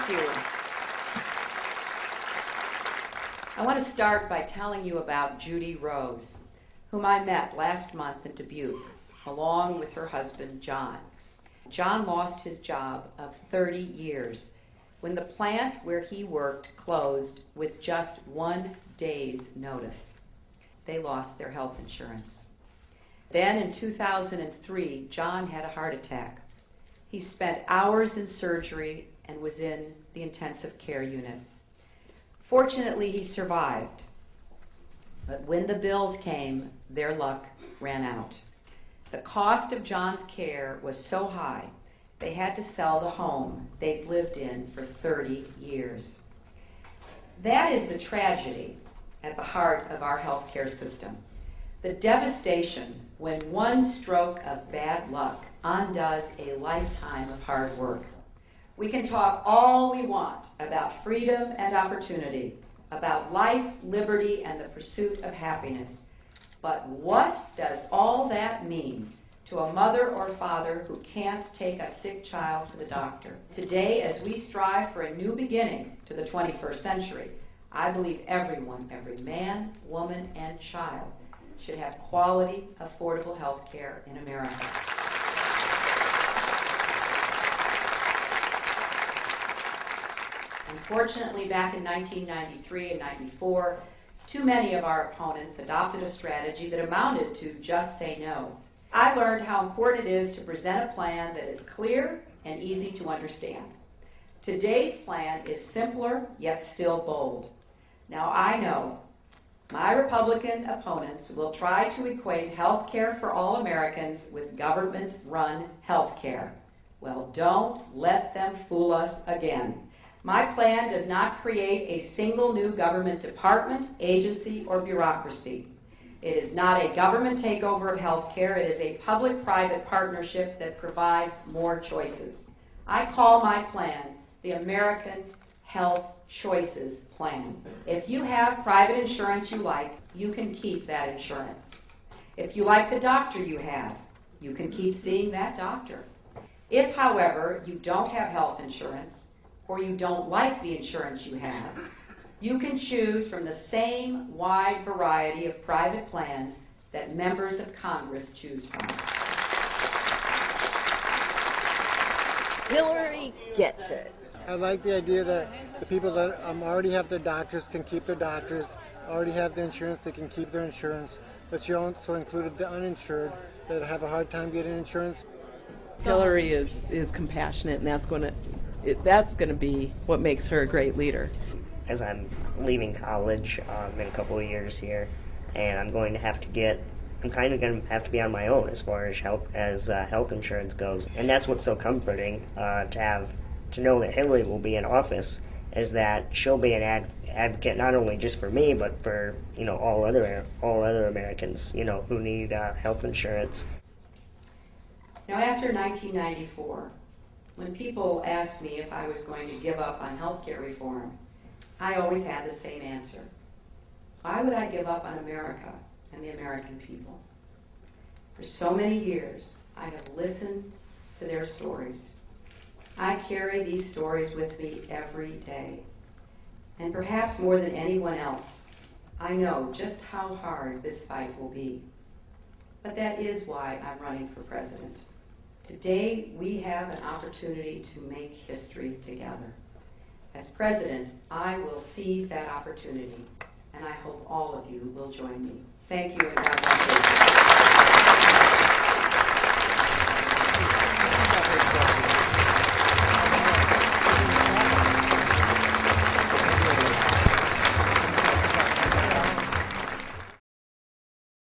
Thank you. I want to start by telling you about Judy Rose, whom I met last month in Dubuque, along with her husband, John. John lost his job of 30 years when the plant where he worked closed with just 1 day's notice. They lost their health insurance. Then in 2003, John had a heart attack. He spent hours in surgery and was in the intensive care unit. Fortunately, he survived. But when the bills came, their luck ran out. The cost of John's care was so high, they had to sell the home they'd lived in for 30 years. That is the tragedy at the heart of our healthcare system. The devastation when one stroke of bad luck undoes a lifetime of hard work. We can talk all we want about freedom and opportunity, about life, liberty, and the pursuit of happiness. But what does all that mean to a mother or father who can't take a sick child to the doctor? Today, as we strive for a new beginning to the 21st century, I believe everyone, every man, woman, and child should have quality, affordable health care in America. Unfortunately, back in 1993 and 94, too many of our opponents adopted a strategy that amounted to just say no. I learned how important it is to present a plan that is clear and easy to understand. Today's plan is simpler, yet still bold. Now, I know my Republican opponents will try to equate health care for all Americans with government-run health care. Well, don't let them fool us again. My plan does not create a single new government department, agency, or bureaucracy. It is not a government takeover of health care. It is a public-private partnership that provides more choices. I call my plan the American Health Choices Plan. If you have private insurance you like, you can keep that insurance. If you like the doctor you have, you can keep seeing that doctor. If, however, you don't have health insurance, or you don't like the insurance you have, you can choose from the same wide variety of private plans that members of Congress choose from. Hillary gets it. I like the idea that the people that already have their doctors can keep their doctors, already have the insurance, they can keep their insurance, but she also included the uninsured that have a hard time getting insurance. Hillary is compassionate, and that's going to be what makes her a great leader. As I'm leaving college in a couple of years here, and I'm kind of going to have to be on my own as far as health insurance goes. And that's what's so comforting to know that Hillary will be in office, is that she'll be an advocate not only just for me, but for all other Americans who need health insurance. Now, after 1994, when people asked me if I was going to give up on health care reform, I always had the same answer. Why would I give up on America and the American people? For so many years, I have listened to their stories. I carry these stories with me every day. And perhaps more than anyone else, I know just how hard this fight will be. But that is why I'm running for president. Today, we have an opportunity to make history together. As president, I will seize that opportunity, and I hope all of you will join me. Thank you, and God bless you.